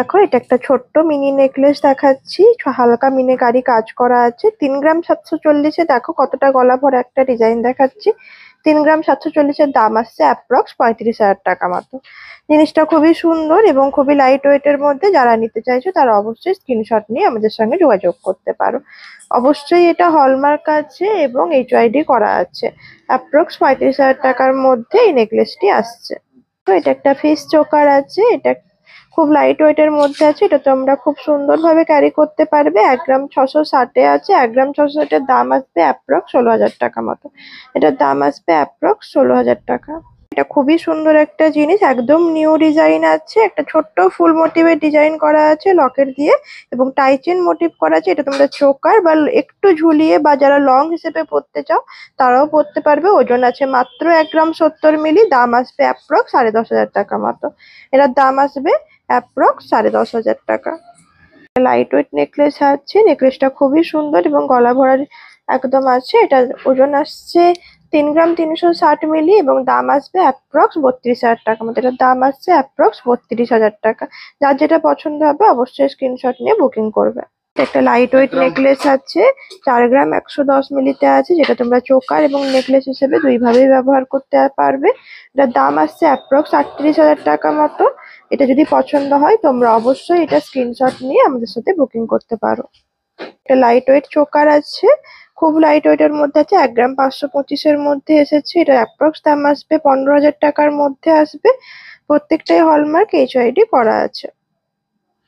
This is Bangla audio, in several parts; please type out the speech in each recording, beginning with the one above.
দেখো এটা একটা ছোট্ট মিনি নেকলেস দেখাচ্ছি, হালকা মিনাকারি কাজ করা আছে। 3 গ্রাম 740-এ দেখো কতটা গলা ভরা একটা ডিজাইন দেখাচ্ছি। 3 গ্রাম 740-এর দাম আসছে অ্যাপ্রক্স 35,000 টাকা মতো। জিনিসটা খুবই সুন্দর এবং খুবই লাইট ওয়েটের মধ্যে। যারা নিতে চাইছো তারা অবশ্যই স্ক্রিনশট নিয়ে আমাদের সঙ্গে যোগাযোগ করতে পারো। অবশ্যই এটা হলমার্ক আছে এবং HYD করা আছে। অ্যাপ্রক্স 35,000 টাকার মধ্যে এই নেকলেসটি আসছে। তো এটা একটা ফেস চোকার আছে, এটা খুব লাইট ওয়েটের মধ্যে আছে। এটা তোমরা খুব সুন্দরভাবে ক্যারি করতে পারবে। 1 গ্রাম 660-এ আছে। 1 গ্রাম 660-এর দাম আসবে অ্যাপ্রক্স 16,000 টাকা মতো। এটার দাম আসবে অ্যাপ্রক্স 16,000 টাকা। এটা খুবই সুন্দর একটা জিনিস, একদম নিউ ডিজাইন আছে। একটা ছোট্ট ফুল মোটিভের ডিজাইন করা আছে লকেট দিয়ে এবং টাইচেন মোটিভ করা আছে। এটা তোমরা চোকার বা একটু ঝুলিয়ে বা যারা লং হিসেবে পরতে চাও তারাও পরতে পারবে। ওজন আছে মাত্র 1 গ্রাম 70 মিলি। দাম আসবে অ্যাপ্রক্স 10,500 টাকা মতো। এটার দাম আসবে অ্যাপ্রক্স 10,500 টাকা। লাইট ওয়েট নেকলেস আছে, নেকলেসটা খুবই সুন্দর এবং গলা ভরার একদম আছে। এটা ওজন আসছে 3 গ্রাম 360 মিলি এবং দাম আসবে অ্যাপ্রক্স 32,000 টাকা মতো। এটার দাম আসছে অ্যাপ্রক্স 32,000 টাকা। যার যেটা পছন্দ হবে অবশ্যই স্ক্রিনশট নিয়ে বুকিং করবে। একটা লাইট ওয়েট নেকলেস আছে, 4 গ্রাম 110 মিলিতে আছে, যেটা তোমরা চোকার এবং নেকলেস হিসেবে দুইভাবেই ব্যবহার করতে পারবে। এটার দাম আসছে অ্যাপ্রক্স 38,000 টাকা মতো। এটা যদি পছন্দ হয় তোমরা অবশ্যই এটা স্ক্রিনশট নিয়ে আমাদের সাথে বুকিং করতে পারো। একটা লাইট ওয়েট চোকার আছে, খুব লাইট ওয়েটের মধ্যে আছে। 1 গ্রাম 525-এর মধ্যে এসেছে। এটা অ্যাপ্রক্স দাম আসবে 15,000 টাকার মধ্যে আসবে। প্রত্যেকটাই হলমার্ক HYD করা আছে।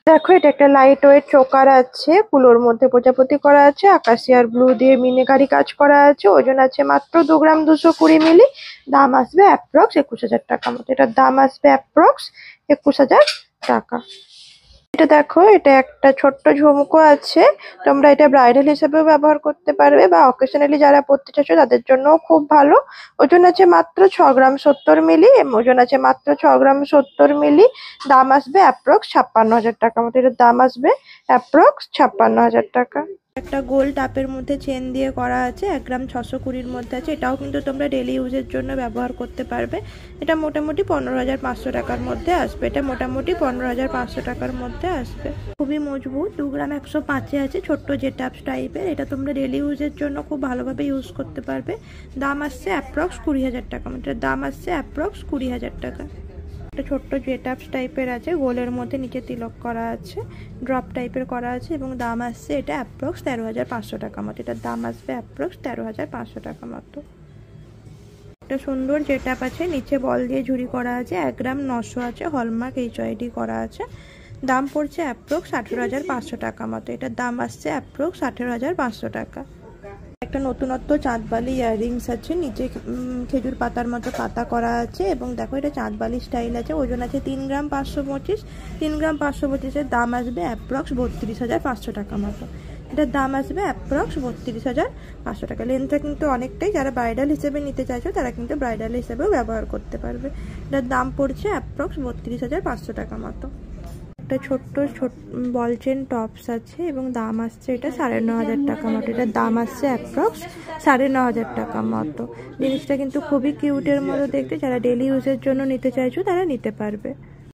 দেখো এটা একটা লাইট ওয়েট চোকার আছে, কুলোর মধ্যে প্রজাপতি করা আছে, আকাশিয়ার ব্লু দিয়ে মিনাকারি কাজ করা আছে। ওজন আছে মাত্র 2 গ্রাম 220 মিলি। দাম আসবে অ্যাপ্রক্স 21,000 টাকা মতো। এটার দাম আসবে অ্যাপ্রক্স 21,000 টাকা। এটা দেখো এটা একটা ছোট্ট ঝুমকো আছে, তোমরা এটা ব্রাইডাল হিসেবেও ব্যবহার করতে পারবে বা অকেশনালি যারা পড়তে চাইছো তাদের জন্য খুব ভালো। ওজন আছে মাত্র 6 গ্রাম 70 মিলি। ওজন আছে মাত্র 6 গ্রাম 70 মিলি। দাম আসবে অ্যাপ্রক্স 56,000 টাকা মতো। এটার দাম আসবে অ্যাপ্রক্স 56,000 টাকা। একটা গোল টাপের মধ্যে চেন দিয়ে করা আছে, 1 গ্রাম 620-র মধ্যে আছে। এটাও কিন্তু তোমরা ডেলি ইউজের জন্য ব্যবহার করতে পারবে। এটা মোটামুটি 15,500 টাকার মধ্যে আসবে। এটা মোটামুটি 15,500 টাকার মধ্যে আসবে। খুবই মজবুত, 2 গ্রাম 105-এ আছে, ছোট্ট জেটাপস টাইপের। এটা তোমরা ডেলি ইউজের জন্য খুব ভালোভাবে ইউজ করতে পারবে। দাম আসছে অ্যাপ্রক্স 20,000 টাকা মতো। এটার দাম আসছে অ্যাপ্রক্স 20,000 টাকা। একটা ছোট্ট জেটাপস টাইপের আছে, গোলের মধ্যে নিচে তিলক করা আছে, ড্রপ টাইপের করা আছে এবং দাম আসছে এটা অ্যাপ্রক্স 13,500 টাকা মতো। এটার দাম আসবে অ্যাপ্রক্স 13,500 টাকা মতো। একটা সুন্দর জেটাপ আছে, নিচে বল দিয়ে ঝুড়ি করা আছে, 1 গ্রাম 900 আছে, হলমার্ক HYD করা আছে। দাম পড়ছে অ্যাপ্রক্স 18,500 টাকা মতো। এটার দাম আসছে অ্যাপ্রক্স 18,500 টাকা। একটা নতুনত্ব চাঁদবালি ইয়াররিংস আছে, নিচে খেজুর পাতার মতো পাতা করা আছে এবং দেখো এটা চাঁদবালি স্টাইল আছে। ওজন আছে 3 গ্রাম 525। 3 গ্রাম 525-এর দাম আসবে অ্যাপ্রক্স 32,500 টাকা মতো। এটার দাম আসবে অ্যাপ্রক্স 32,500 টাকা। লেন্থটা কিন্তু অনেকটাই, যারা ব্রাইডাল হিসেবে নিতে চাইছো তারা কিন্তু ব্রাইডাল হিসেবেও ব্যবহার করতে পারবে। এটার দাম পড়ছে অ্যাপ্রক্স 32,500 টাকা মতো। একটা ছোট্ট বল চেন টপস আছে এবং দাম আসছে এটা 9,500 টাকা মতো। এটার দাম আসছে অ্যাপ্রক্স 9,500 টাকা মতো। জিনিসটা কিন্তু খুবই কিউটের মতো দেখতে, যারা ডেলি ইউজের জন্য নিতে চাইছো তারা নিতে পারবে।